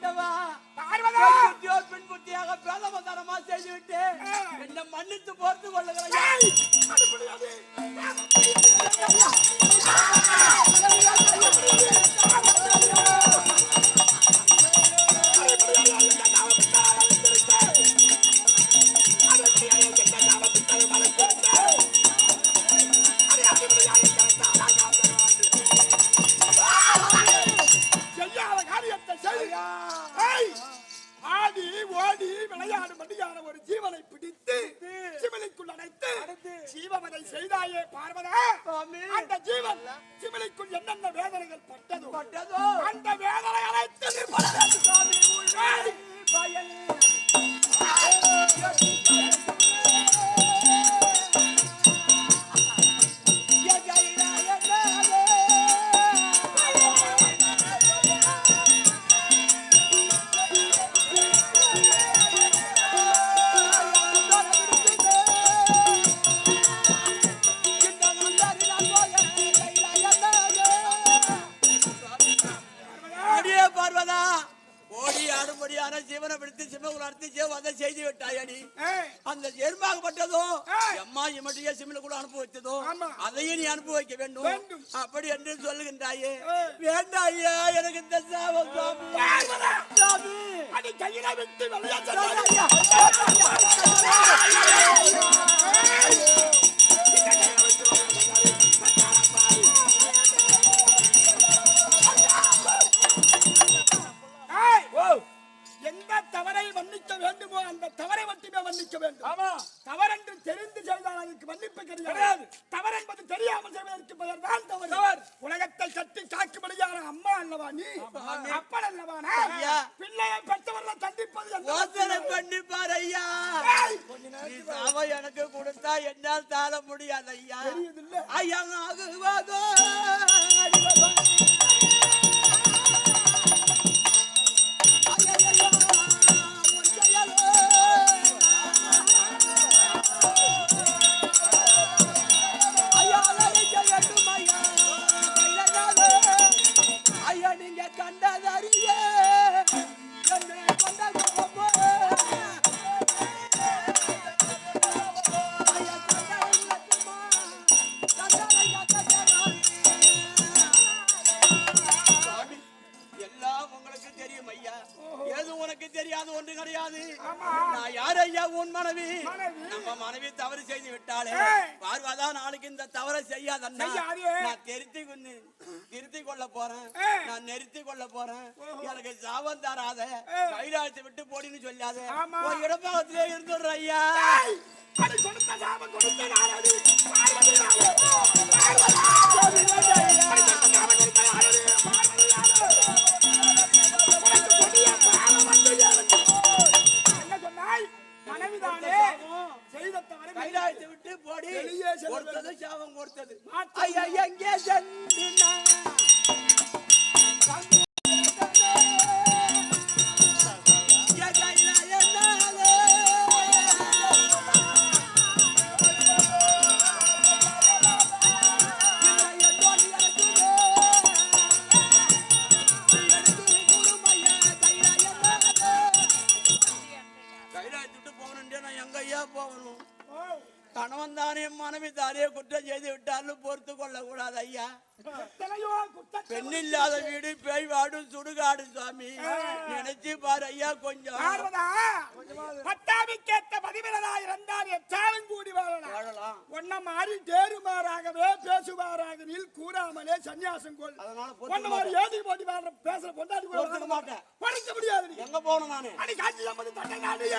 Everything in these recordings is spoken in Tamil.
ஆண்டவா பெண் புத்தியாக பிரதம செய்துவிட்டு என்ன மன்னித்து பொறுத்து கொள்ளுகிறேன். ஆடி ஓடி விளையாடு மடியான ஒரு ஜீவனை பிடித்து சிவலிக்குள் அடைத்து ஜீவவதை செய்தாயே பார்வதா. அந்த ஜீவன் சிவலிக்குள் என்னென்ன வேதனைகள் பட்டதோ அந்த வேதனை அனைத்து ஜீவனை பிடித்து சிம்மகுல அறுத்து ஜீவதை செய்து விட்டாயடி. அந்த ஜென்மாகப்பட்டதோ எம்மா இமட்டிய சிம்மகுல அனுப்ப வைத்ததோ அதையும் நீ அனுப்ப வைக்க வேண்டும் அப்படி என்று சொல்லுகின்றாயே. வேண்டாயா எனக்கு இந்த சாபம் சாமி. அதை கையில விட்டு எந்த தவறை மன்னிக்க வேண்டுமோ அந்த தவறை மட்டுமே மன்னிக்க வேண்டும். தவறென்று தெரிந்து செய்தால் அதுக்கு மன்னிப்பு கிடையாது. தவறு என்பது தெரியாமல் செய்வதற்கு பெயர் தான் தவறு. உலகத்தை கட்டி காக்கும்படியான அம்மா அல்லவா நீ, அப்பன் அல்லவா நான். பிள்ளையை பெற்றவர்களை தண்டிப்பது கண்டிப்பார் ஐயா. எனக்கு கொடுத்தா என்னால் தாழ முடியாது ஐயா. ஐயா ஆகுவதோ மனைவி தவறு செய்து விட்டாலே பார்வதா நாளைக்கு இந்த தவறை செய்யாதன்னா நான் திருத்திக் கொள்ள போறேன். நான் நிறுத்திக் கொள்ள போறேன். எனக்கு சாபம் தராத கைலாயத்தை விட்டு போடின்னு சொல்லாத இடப்பாகத்திலே இருந்துடுற ஐயா. கைலாயத்தை விட்டு போடி கொடுத்தது சாபம் கொடுத்தது ஐயா. எங்கே சென்றினா கணவன் தானே மனைவி தானே குற்றம் செய்து விட்டாலும் பொறுத்து கொள்ள கூடாது ஐயா. பெண் இல்லாத வீடு பேய் வாடும் சுடுகாடு சுவாமி. நினைச்சு பாரு ஐயா. கொஞ்சம் பட்டாபிக்கேற்ற பதிவிரனாய் இருந்தால் எச்சாலும் கூடி வாழலாம். ஒன்ன மாறி தேறுமாறாகவே பேசுவாராக நீல் கூறாமலே சன்னியாசம் கொள். ஒன்ன மாதிரி ஏதி போட்டி வாழ்ற பேசுற பொண்டாடி கொடுக்க மாட்டேன். படிக்க முடியாது. எங்க போகணும் நானு? அடி காட்சி சம்பதி தட்டை நாடிய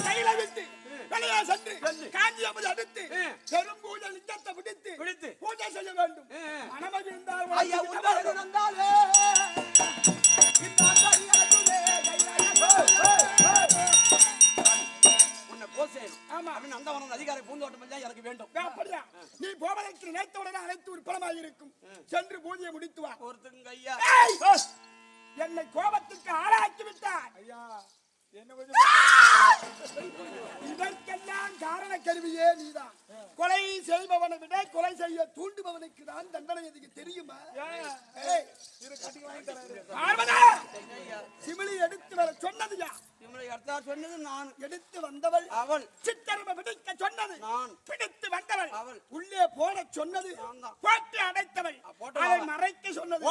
கையில விட்டு வெளியே சென்று காஞ்சி அமது அடுத்து பெரும் பூஜை லிங்கத்தை பிடித்து பூஜை செய்ய வேண்டும். மனமது இருந்தால் அதிகாரி பூந்தோட்டம் எனக்கு வேண்டும். நீ போவதற்கு நினைத்தவுடனே அனைத்து உற்பலமாக இருக்கும். சென்று பூஜையை முடித்து வா. ஒருத்தங்க ஐயா என்னை கோபத்துக்கு ஆளாக்கி விட்டார் ஐயா. இதற்கெல்லாம் காரண கருவியே நீதான். கொலை செய்பவனை விட கொலை செய்ய தூண்டுபவனுக்கு தான் தண்டனை எதுக்கு தெரியுமா? சிமிலி எடுத்து வர சொன்னது யார்? சொன்னது நான். எடுத்து வந்தவள் அவள். சித்தரம பிடிக்க சொன்னது நான். பிடித்து வந்தவள் அவள். உள்ளே போட சொன்னது போட்டு அடைத்தவள். அதை மறைக்க சொன்னது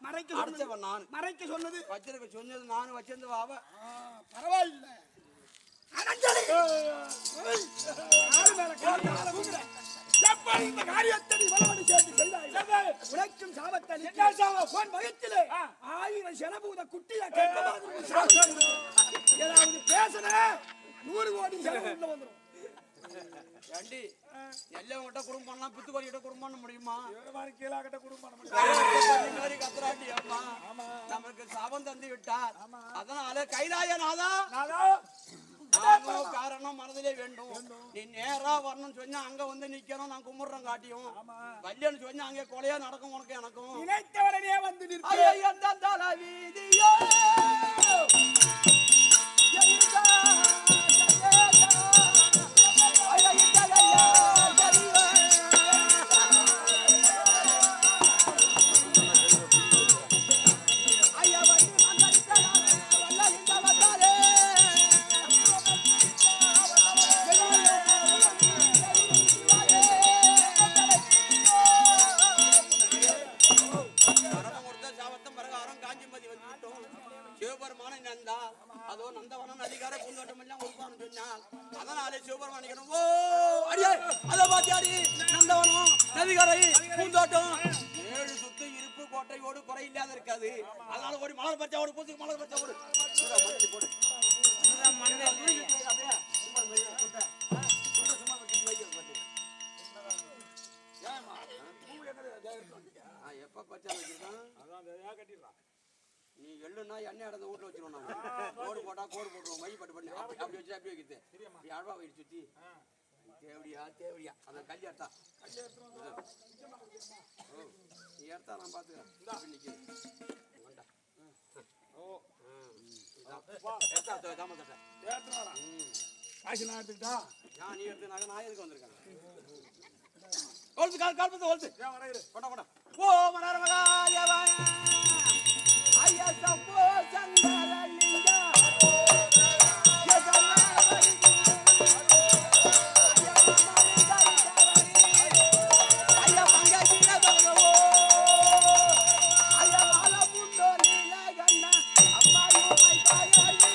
மறைக்க சொன்னது நான். மறைக்க சொன்னது வச்சிருக்க சொன்னது நான். வச்சிருந்தவ அவ. பரவாயில்லை. எப்படி இந்த காரியத்தை நீ வளவடி சேர்த்து செய்தாய்? உழைக்கும் சாபத்தை வயிற்றிலே 1000 செலபூத குட்டியா கேட்க ஏதாவது பேசுன 100 கோடி செலவு உள்ள வந்துடும். ஏண்டி எல்லவங்கிட்ட குடும்பம்லாம் பித்துக்கோரிகிட்ட குடும்பம் பண்ண முடியுமா? கீழாகிட்ட குடும்பம் கத்துறாட்டி அம்மா நமக்கு சாபம் தந்து விட்டார். அதனால கைலாய நாதா காரணம் மனதிலே வேண்டும். நீ நேரா வரணும்னு சொன்னா அங்க வந்து நிக்கணும். நான் கும்பிடுறோம் காட்டியும் வல்லியன்னு சொன்னா அங்க கொலையா நடக்கும். உனக்கு எனக்கும் நினைத்தவரனே வந்து வீதியோ நீ எள்ளுன்னா எண்ணெய் அடந்த வீட்டுல வச்சிருவோம். கோடு போட்டா கோடு போட்டுருவோம். மை பட்டு பண்ணி அப்படி வச்சு அப்படி வைக்கிறது. அழவா வயிறு சுத்தி தேவடியா அந்த கல்வி எடுத்தா நீ எடுத்தா நான் பாத்துக்கிறேன். நீ எடுத்துனாக்க நான் எதுக்கு வந்திருக்கேன்? ஓ மனார மகா ஐயா சம்போ சங்கரலிங்கா ஐயா பங்கஜில பகவோ ஐயா மால புண்டோ நீல கண்ணா அம்மா யோமை பாயாயி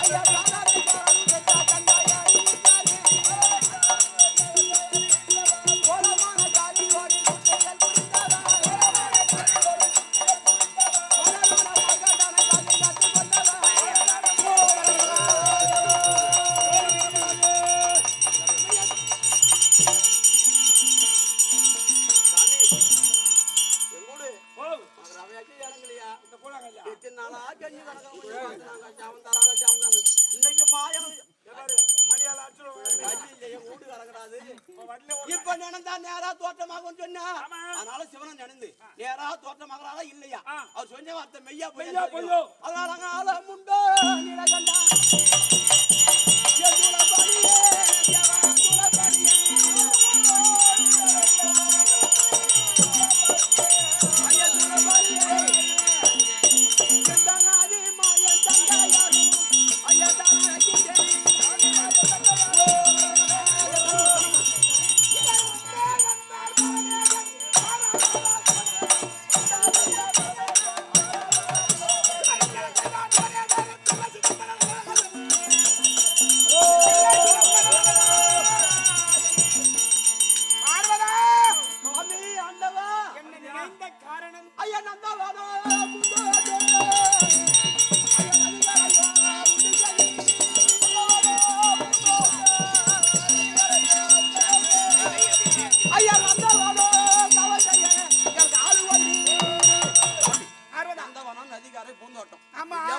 ஐயா காலாரி பாரு கட்டா கண்டாயாயி இப்ப நினைந்தா நேரா தோற்றமாக சொன்னா அதனால சிவனை நினைந்து நேரா தோற்றமாக இல்லையா அவர் சொன்ன வார்த்தை மெய்யா பொய்யோ அதனால முண்டோ நீலகண்டா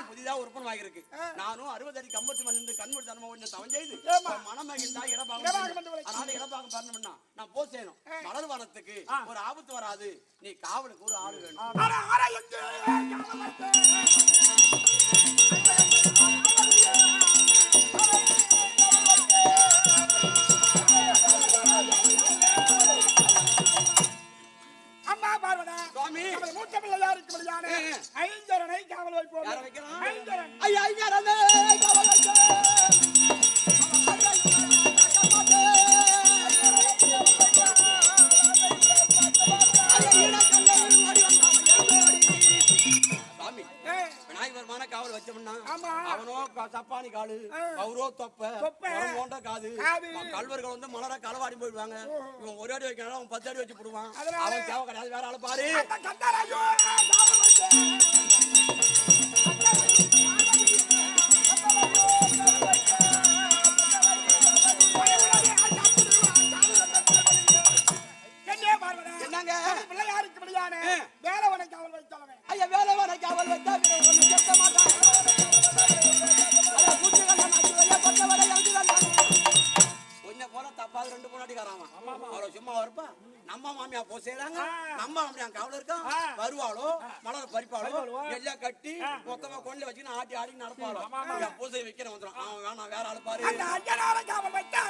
புதிதா உறுப்பு திருமணமாக இருக்கு. நானும் 60 அடி கம்பத்து மேல இருந்து கண்மூடி தனமா கொஞ்சம் தவம் செய்து மனம் மகிழ்ந்தா இடபாகம் அதனால இடபாகம் பண்ணணும்னா நான் போ செய்யணும். மலர் வனத்துக்கு ஒரு ஆபத்து வராது. நீ காவலுக்கு ஒரு ஆள் வேணும். அம்மா பார்வதா சுவாமி மூத்த பிள்ளையாருக்கு வழியான ஐங்கரனை காவல் வைப்போம். யாரை வைக்கலாம்? ஐங்கரன். ஐயா ஐங்கரனே காவல் வைக்க. விநாயகர்மான காவல் வச்சோம்னா அவனோ சப்பானி காலு அவரோ தொப்பை போன்ற காது கல்வர்கள் வந்து மலர களவாடி போயிடுவாங்க. இவன் ஒரு அடி வைக்கணும் அவன் 10 அடி வச்சு போடுவான். அவன் தேவை கிடையாது. வேற ஆளு பாரு. என்னங்க பிள்ளையாருக்கு வழியான வேலவனை காவல் வைத்தாலுமே ஐயா வேலவனை காவல் வைத்தா ஒண்ணு கேட்க மாட்டான். கொஞ்ச போல தப்பாது 2 பொண்ணாட்டிக்காரான் அவரை சும்மா இருப்பா. நம்ம மாமியா போ செய்யறாங்க. நம்ம மாமியா காவல் இருக்கா வருவாளோ மலர் பறிப்பாளோ எல்லாம் கட்டி மொத்தமா கொண்டு வச்சு ஆட்டி ஆடி நடப்பாளோ பூசை வைக்கிற வந்துடும். அவன் வேணாம் வேற ஆளு பாரு. காவல் வைத்தா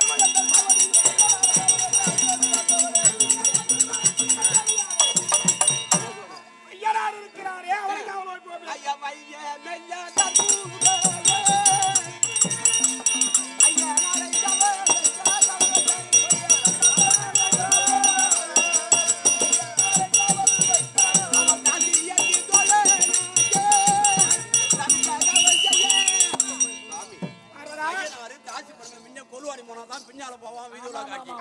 இருக்கிறாரே அவனை காவல் வைப்போம். ஐயா வைய மெல்ல பின்னால போவான் வீதியில காட்டி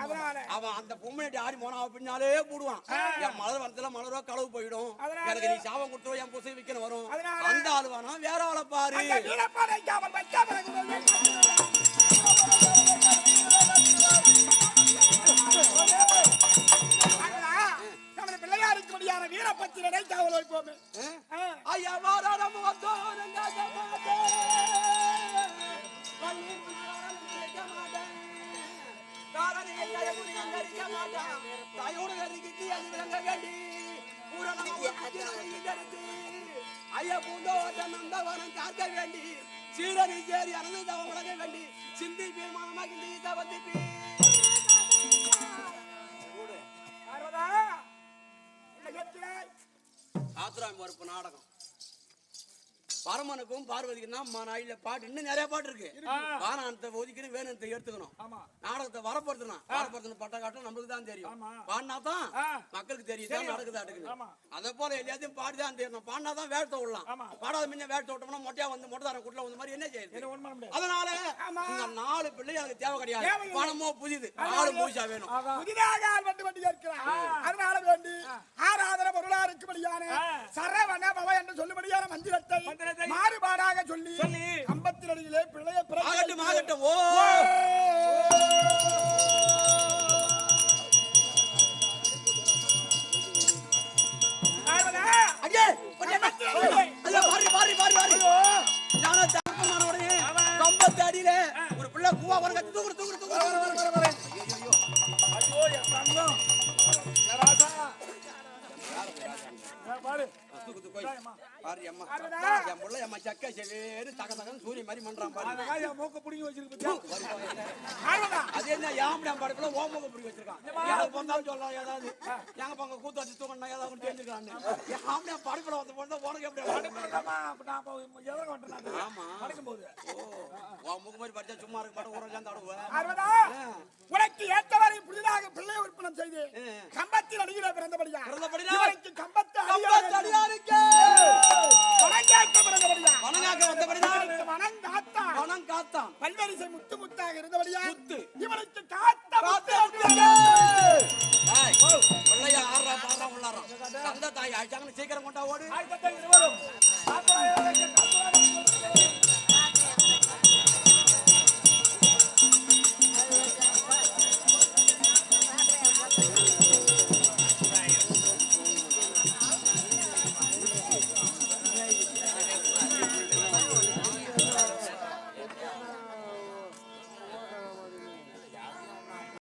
அவன் அந்த பொம்மையாட்டி ஆடி போனா அவன் பின்னாலே போடுவான். என் மலர் வரத்துல மலரோ களவு போயிடும். எனக்கு நீ சாபம் கொடுத்துருவோம் என் புசை விற்கணும் வரும். அந்த ஆளு வேணா வேற ஆளை பாரு. பிள்ளையாருக்கு முடியாத வீரபத்திரனை காவல் வைப்போமே. ஐயா வாராடம் ஐயா பூந்தோட்டம் காக்க வேண்டி சீரனி சேரி அறந்து தவம் வழங்க வேண்டி சிந்தி பீமானமாகி ஆத்துராம் மறுப்பு நாடகம் பரமனுக்கும் பார்வதிக்கும் தான் நாயில பாட்டு இன்னும் நிறைய பாட்டு இருக்கு. வானத்தை ஒதுக்கணும் வேணுத்தை எடுத்துக்கணும். நாடகத்தை வரப்படுத்தணும் பட்ட காட்டும் நம்மளுக்கு தான் தெரியும். பாடினா தான் மக்களுக்கு தெரியும் நடக்குதா எடுக்கணும். அதை போல எல்லாத்தையும் பாடிதான் தெரியணும். பாடினா தான் வேட்டை விடலாம். பாடாத முன்ன வேட்டை விட்டோம்னா மொட்டையா வந்து மொட்டைதாரம் கூட்டல வந்த மாதிரி என்ன செய்யுது. அதனால இந்த 4 பிள்ளை எனக்கு தேவை கிடையாது. பணமோ புதிது 4 பூசா வேணும். புதிதாக அதனால வேண்டி ஆராதன பொருளாருக்கு படியான சரவண பவ என்று சொல்லும்படியான மந்திரத்தை மாறுபாடாக சொல்லி கம்பத்தின் அடியிலே பிள்ளைய ஆகட்டும் ஓ கம்பத்தடியில ஒரு பிள்ளை கூவா வரங்க தூக்கு சக்கை செவேறு தக தகன்னு சூரிய மாதிரி பண்றான் பாரு. மூக்க புடிங்கி வச்சிருக்கு. அது என்ன யாம்படியாம் படத்துல ஓ மூக்க புடிங்கி வச்சிருக்கான். யாராவது பொண்ணாலும் சொல்லலாம் ஏதாவது எங்க பங்க கூத்து வச்சு தூக்கணும் ஏதாவது தெரிஞ்சுக்கிறான்னு யாம்படியாம் படத்துல வந்து போனா உனக்கு எப்படி ஆமா ஓ மூக்கு மாதிரி படிச்சா சும்மா இருக்க மாட்டேன் ஊரை சேர்ந்து ஆடுவேன். உனக்கு ஏற்றவரை புதிதாக பிள்ளை விற்பனம் செய்து கம்பத்தில் அடியில பிறந்தபடியா கம்பத்து அடியாருக்கு பணம் காத்தான் பல்வரிசை முத்து முத்தாக இருந்தபடியா முத்து இவனுக்கு காத்த பிள்ளைய ஆடுறா உள்ளாராம். தந்த தாய் ஆயிட்டாங்கன்னு சீக்கிரம் கொண்டா ஓடு.